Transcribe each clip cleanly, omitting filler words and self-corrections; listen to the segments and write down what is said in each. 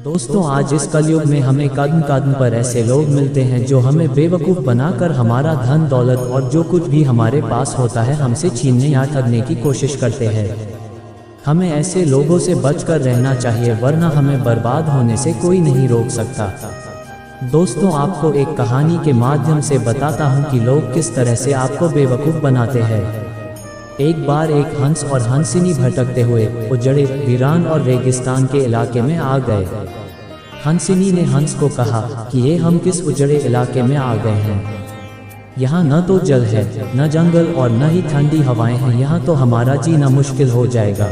दोस्तों, आज इस कलयुग में हमें कदम कदम पर ऐसे लोग मिलते हैं जो हमें बेवकूफ़ बनाकर हमारा धन दौलत और जो कुछ भी हमारे पास होता है हमसे छीनने या ठगने की कोशिश करते हैं। हमें ऐसे लोगों से बचकर रहना चाहिए, वरना हमें बर्बाद होने से कोई नहीं रोक सकता। दोस्तों, आपको एक कहानी के माध्यम से बताता हूँ कि लोग किस तरह से आपको बेवकूफ़ बनाते हैं। एक बार एक हंस और हंसिनी भटकते हुए उजड़े, वीरान और रेगिस्तान के इलाके में आ गए। हंसिनी ने हंस को कहा कि ये हम किस उजड़े इलाके में आ गए हैं। यहाँ न तो जल है, न जंगल और न ही ठंडी हवाएं हैं। यहाँ तो हमारा जीना मुश्किल हो जाएगा।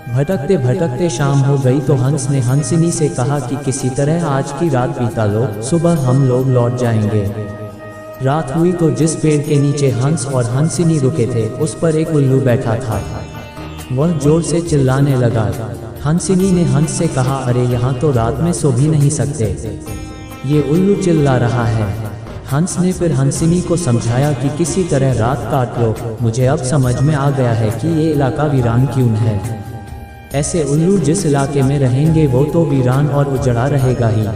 भटकते भटकते शाम हो गई तो हंस ने हंसिनी से कहा कि किसी तरह आज की रात बीता लो, सुबह हम लोग लौट जाएंगे। रात हुई तो जिस पेड़ के नीचे हंस और हंसिनी रुके थे उस पर एक उल्लू बैठा था। वह जोर से चिल्लाने लगा। हंसिनी ने हंस से कहा, अरे यहाँ तो रात में सो भी नहीं सकते, ये उल्लू चिल्ला रहा है। हंस ने फिर हंसिनी को समझाया कि किसी तरह रात काट लो, मुझे अब समझ में आ गया है कि ये इलाका वीरान क्यों है। ऐसे उल्लू जिस इलाके में रहेंगे वो तो वीरान और उजड़ा रहेगा ही।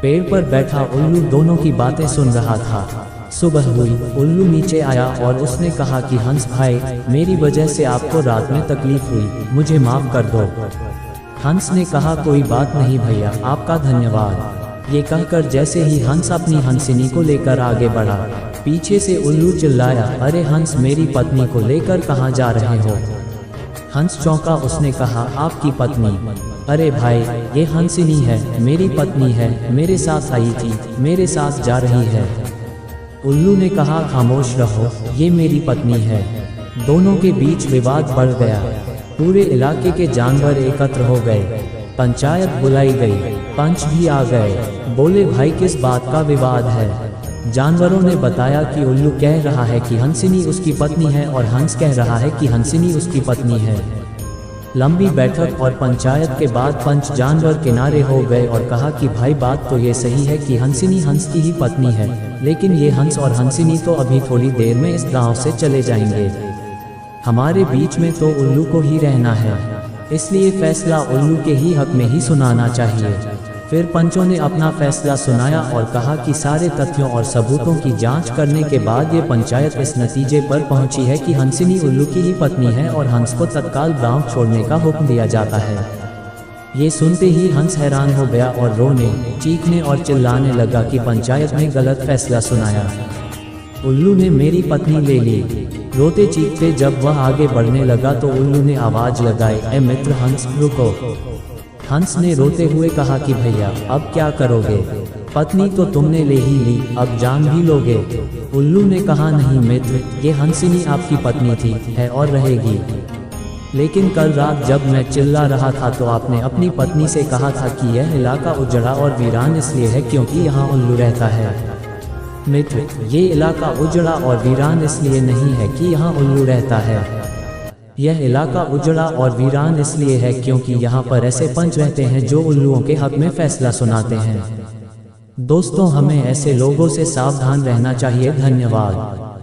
पेड़ पर बैठा उल्लू दोनों की बातें सुन रहा था। सुबह हुई, उल्लू नीचे आया और उसने कहा कि हंस भाई, मेरी वजह से आपको रात में तकलीफ हुई, मुझे माफ कर दो। हंस ने कहा, कोई बात नहीं भैया, आपका धन्यवाद। ये कहकर जैसे ही हंस अपनी हंसिनी को लेकर आगे बढ़ा, पीछे से उल्लू चिल्लाया, अरे हंस, मेरी पत्नी को लेकर कहाँ जा रहे हो। हंस चौंका, उसने कहा, आपकी पत्नी? अरे भाई, ये हंसिनी है, मेरी पत्नी है, मेरे साथ आई थी, मेरे साथ जा रही है। उल्लू ने कहा, खामोश रहो, ये मेरी पत्नी है। दोनों के बीच विवाद बढ़ गया। पूरे इलाके के जानवर एकत्र हो गए, पंचायत बुलाई गई, पंच भी आ गए। बोले, भाई किस बात का विवाद है। जानवरों ने बताया कि उल्लू कह रहा है कि हंसिनी उसकी पत्नी है और हंस कह रहा है कि हंसिनी उसकी पत्नी है। लंबी बैठक और पंचायत के बाद पंच जानवर किनारे हो गए और कहा कि भाई, बात तो ये सही है कि हंसिनी हंस की ही पत्नी है, लेकिन ये हंस और हंसिनी तो अभी थोड़ी देर में इस गांव से चले जाएंगे। हमारे बीच में तो उल्लू को ही रहना है, इसलिए फैसला उल्लू के ही हक में ही सुनाना चाहिए। फिर पंचों ने अपना फैसला सुनाया और कहा कि सारे तथ्यों और सबूतों की जांच करने के बाद ये पंचायत इस नतीजे पर पहुंची है कि हंसिनी उल्लू की ही पत्नी है और हंस को तत्काल गांव छोड़ने का हुक्म दिया जाता है। ये सुनते ही हंस हैरान हो गया और रोने, चीखने और चिल्लाने लगा कि पंचायत ने गलत फैसला सुनाया। उल्लू ने मेरी पत्नी ले ली। रोते चीखते जब वह आगे बढ़ने लगा तो उल्लू ने आवाज लगाई, ए मित्र हंस, रुको। हंस ने रोते हुए कहा कि भैया, अब क्या करोगे, पत्नी तो तुमने ले ही ली, अब जान भी लोगे। उल्लू ने कहा, नहीं मित्र, ये हंसिनी आपकी पत्नी थी, है और रहेगी। लेकिन कल रात जब मैं चिल्ला रहा था तो आपने अपनी पत्नी से कहा था कि यह इलाका उजड़ा और वीरान इसलिए है क्योंकि यहाँ उल्लू रहता है। मित्र, ये इलाका उजड़ा और वीरान इसलिए नहीं है कि यहाँ उल्लू रहता है। यह इलाका उजड़ा और वीरान इसलिए है क्योंकि यहाँ पर ऐसे पंच रहते हैं जो उल्लुओं के हक में फैसला सुनाते हैं। दोस्तों, हमें ऐसे लोगों से सावधान रहना चाहिए। धन्यवाद।